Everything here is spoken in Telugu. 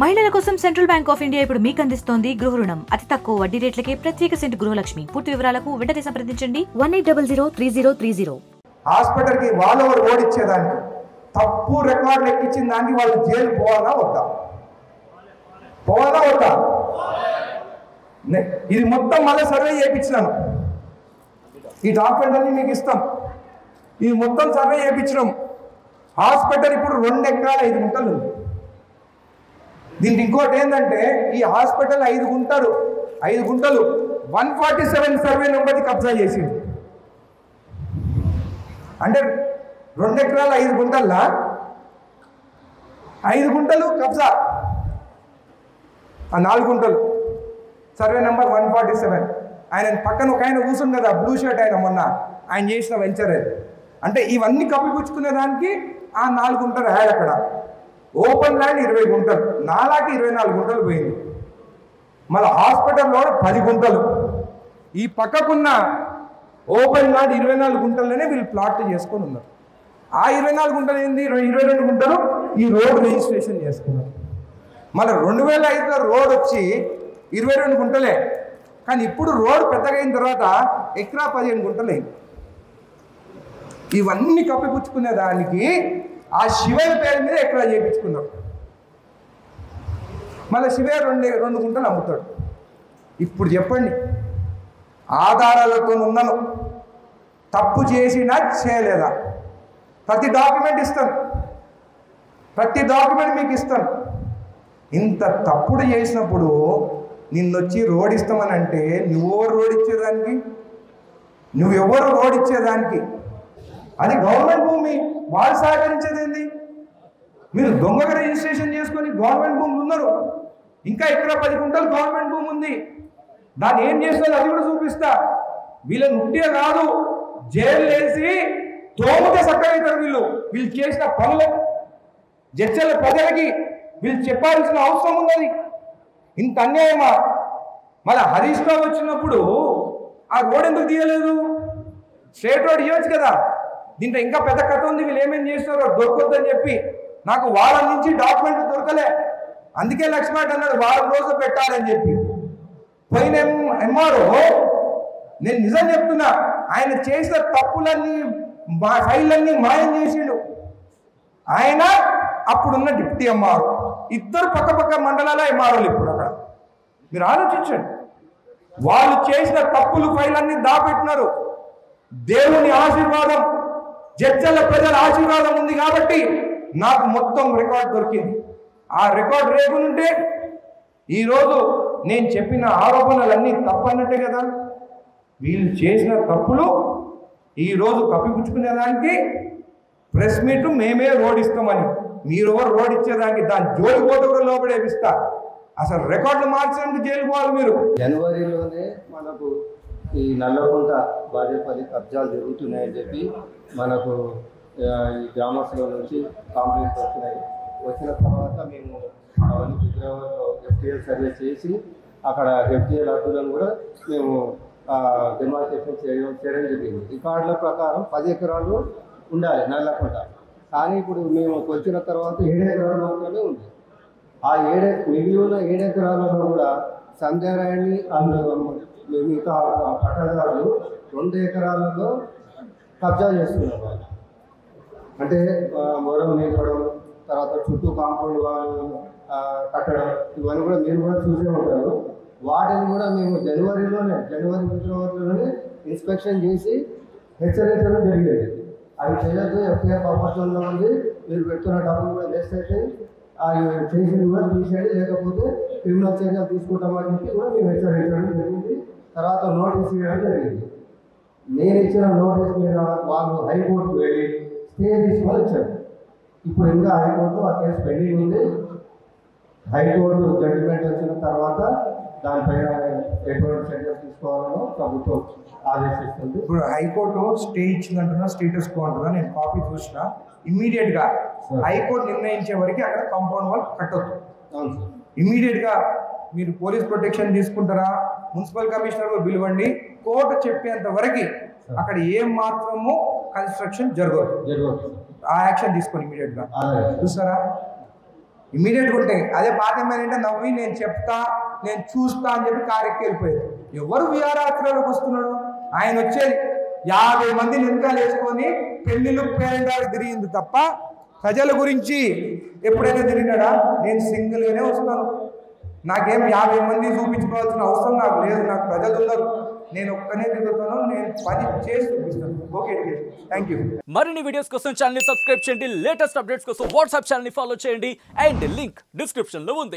మహిళల కోసం సెంట్రల్ బ్యాంక్ ఆఫ్ ఇండియా ఇప్పుడు మీకు అందిస్తోంది గృహ రుణం. అతి తక్కువ వడ్డీ రేట్లకే ప్రత్యేక సెంటు గృహలక్ష్మి. పూర్తి వివరాలకు వెంటనే సంప్రదించండి 18003030. హాస్పిటల్ కి వాళ్ళు ఓడిచ్చేదానికి తప్పు రికార్డులు ఎక్కించిన దానికి వాళ్ళు జైలు పోవాలా వద్దా? ఇది మొత్తం మళ్ళీ సర్వే చేయించినాను. ఈ డాక్యుమెంట్ అన్ని మీకు ఇస్తాం. ఇది మొత్తం సర్వే చేయించినాం. హాస్పిటల్ ఇప్పుడు 2 ఎకరాల 5 గుంటలు ఉంది. దీనికి ఇంకోటి ఏంటంటే ఈ హాస్పిటల్ 5 గుంటలు 147 సర్వే నెంబర్కి కబ్జా చేసింది. అంటే 2 ఎకరాల 5 గుంటల్లో 5 గుంటలు కబ్జా, 4 గుంటలు సర్వే నెంబర్ 147. ఆయన పక్కన ఒక ఆయన కూర్చుంది కదా, బ్లూ షర్ట్ ఆయన, మొన్న ఆయన చేసిన వెంచర్. అంటే ఇవన్నీ కప్పిపుచ్చుకునే దానికి ఆ 4 గుంటలు రాయాలి. అక్కడ ఓపెన్ ల్యాండ్ 20 గుంటలు, నాలాకి 24 గుంటలు పోయింది. మళ్ళీ హాస్పిటల్లో 10 గుంటలు. ఈ పక్కకున్న ఓపెన్ ల్యాండ్ 24 గుంటల్లోనే వీళ్ళు ప్లాట్ చేసుకొని ఉన్నారు. ఆ 24 గుంటలు ఏంది, 22 గుంటలు ఈ రోడ్ రిజిస్ట్రేషన్ చేసుకున్నారు. మళ్ళీ 2005లో రోడ్ వచ్చి 22 గుంటలే, కానీ ఇప్పుడు రోడ్ పెద్దగా అయిన తర్వాత ఎకరా 15 గుంటలు అయింది. ఇవన్నీ కప్పిపుచ్చుకునే దానికి ఆ శివయ్య పేరు మీద ఎకరా చేయించుకున్నారు. మళ్ళీ శివయ్య 2 గుంటలు అమ్ముతాడు. ఇప్పుడు చెప్పండి, ఆధారాలతో ఉన్నాను, తప్పు చేసినా చేయలేదా? ప్రతి డాక్యుమెంట్ ఇస్తాను, ప్రతి డాక్యుమెంట్ మీకు ఇస్తాను. ఇంత తప్పుడు చేసినప్పుడు నిన్నొచ్చి రోడ్ ఇస్తామని అంటే నువ్వెవరు రోడ్ ఇచ్చేదానికి? అది గవర్నమెంట్ భూమి, వాళ్ళు సహకరించేది ఏంది? మీరు దొంగగా రిజిస్ట్రేషన్ చేసుకొని గవర్నమెంట్ భూములు ఉన్నారు. ఇంకా ఎకరా 10 గుంటలు గవర్నమెంట్ భూమి ఉంది. దాన్ని ఏం చేస్తారు అది కూడా చూపిస్తా. వీళ్ళని ఉంటే కాదు, జైలు వేసి తోముతే చక్కగవుతారు. వీళ్ళు చేసిన పనులు జడ్చల ప్రజలకి వీళ్ళు చెప్పాల్సిన అవసరం ఉన్నది. ఇంత అన్యాయమా? మళ్ళీ హరీష్ రావు వచ్చినప్పుడు ఆ రోడ్ ఎందుకు తీయలేదు? స్ట్రేట్ రోడ్ ఇవ్వచ్చు కదా. దీంట్లో ఇంకా పెద్ద కథ ఉంది. వీళ్ళు ఏమేమి చేస్తారో దొరకొద్దని చెప్పి నాకు వారం నుంచి డాక్యుమెంట్లు దొరకలే. అందుకే లక్ష్మణ్ అన్నాడు వారం రోజులు పెట్టాలని చెప్పి. పోయిన ఎంఆర్ఓ, నేను నిజం చెప్తున్నా, ఆయన చేసిన తప్పులన్నీ ఫైళ్ళన్నీ మాయం చేసిండు. ఆయన అప్పుడున్న డిప్యూటీ ఎంఆర్ఓ, ఇద్దరు పక్క మండలాల ఎంఆర్ఓలు ఇప్పుడు అక్కడ. మీరు ఆలోచించండి, వాళ్ళు చేసిన తప్పులు ఫైళ్ళన్నీ దాపెట్టినారు. దేవుని ఆశీర్వాదం, జడ్చల ప్రజల ఆశీర్వాదం ఉంది కాబట్టి నాకు మొత్తం రికార్డు దొరికింది. ఆ రికార్డు రేపునుంటే ఈరోజు నేను చెప్పిన ఆరోపణలన్నీ తప్పన్నట్టే కదా. వీళ్ళు చేసిన తప్పులు ఈరోజు కప్పిపుచ్చుకునేదానికి ప్రెస్ మీట్ మేమే రోడ్ ఇస్తామని, మీరు ఎవరు రోడ్ ఇచ్చేదానికి దాని జోలి పోతే కూడా లోపడేపిస్తా. అసలు రికార్డులు మార్చడానికి జైలు పోవాలి మీరు. జనవరిలోనే మనకు ఈ నల్లకుంట భాజపాది కబ్జాలు జరుగుతున్నాయని చెప్పి మనకు ఈ గ్రామస్తుల నుంచి కంప్లైంట్స్ వచ్చిన తర్వాత మేము అవన్నీ ఫిబ్రవరిలో FTL సర్వే చేసి అక్కడ FTL అడ్డులను కూడా మేము డెమాన్స్ట్రేషన్ చేయడం జరిగింది. రికార్డుల ప్రకారం 10 ఎకరాలు ఉండాలి నల్లకుంట, కానీ ఇప్పుడు మేము వచ్చిన తర్వాత 7 ఎకరాలు మాత్రమే ఉంది. ఆ మిగిలిన 7 ఎకరాలలో కూడా సంధ్యారాయణి మిగతా పట్టదారులు 2 ఎకరాలలో కబ్జా చేస్తున్నారు. వాళ్ళు అంటే మొరం నిలవడం, తర్వాత చుట్టూ కాంపౌండ్ వాళ్ళు కట్టడం, ఇవన్నీ కూడా మీరు కూడా చూసే ఉంటారు. వాటిని కూడా మేము ఫిబ్రవరిలోనే ఇన్స్పెక్షన్ చేసి హెచ్చరించడం జరిగేది. అవి చేయొద్దు, FTL పర్పస్లో ఉంది, మీరు పెడుతున్న డబ్బులు కూడా వేస్ట్ అయితే అవి చేసింది కూడా తీసేయండి, లేకపోతే క్రిమినల్ చర్యలు తీసుకుంటామని చెప్పి కూడా మేము హెచ్చరించడం జరిగింది. తర్వాత నోటీస్ ఇవ్వడం జరిగింది. నేను ఇచ్చిన నోటీస్ మీద వాళ్ళు హైకోర్టుకు వెళ్ళి స్టే తీసుకొని వచ్చారు. ఇప్పుడు ఇంకా హైకోర్టు ఆ కేసు పెండింగ్ ఉంది. హైకోర్టు జడ్జిమెంట్ వచ్చిన తర్వాత దానిపైన ఎటువంటి చర్యలు తీసుకోవాలనో ప్రభుత్వం ఆదేశిస్తుంది. ఇప్పుడు హైకోర్టు స్టే ఇచ్చిందంటున్నా, స్టేటస్ కో అంటున్నా. నేను కాపీ చూసిన. ఇమ్మీడియట్గా హైకోర్టు నిర్ణయించే వరకు అక్కడ కాంపౌండ్ వాల్ కట్టొద్దు. ఇమ్మీడియట్గా మీరు పోలీస్ ప్రొటెక్షన్ తీసుకుంటారా, మున్సిపల్ కమిషనర్ పిలవండి, కోర్టు చెప్పేంత వరకు అక్కడ ఏం మాత్రము కన్స్ట్రక్షన్ జరగదు. ఆ యాక్షన్ తీసుకొని ఇమ్మీడియట్గా చూస్తారా. ఇమీడియట్గా ఉంటాయి. అదే పాత ఎమ్మెల్యే అంటే నవ్వి నేను చెప్తా నేను చూస్తా అని చెప్పి కారెక్కి వెళ్ళిపోయారు. ఎవరు విహారయాత్రలోకి వస్తున్నాడు? ఆయన వచ్చేది 50 మందిని వెనకాల వేసుకొని పెళ్లిళ్ళు పేరెంటాలకు తిరిగింది తప్ప ప్రజల గురించి ఎప్పుడైనా తిరిగినాడా? నేను సింగిల్గానే వస్తాను, నాకేం 50 మంది చూపించుకోవాల్సిన అవసరం నాకు లేదు, నాకు ప్రజలు ఉన్నారు, నేను ఒక్కనే తిరుగుతాను, నేను పని చేసి చూపిస్తాను. Okay, thank you. మరిన్ని వీడియోస్ కోసం ఛానల్ ని సబ్స్క్రైబ్ చేయండి, లేటెస్ట్ అప్డేట్స్ కోసం వాట్సాప్ ఛానల్ ని ఫాలో చేయండి అండ్ లింక్ డిస్క్రిప్షన్ లో ఉంది.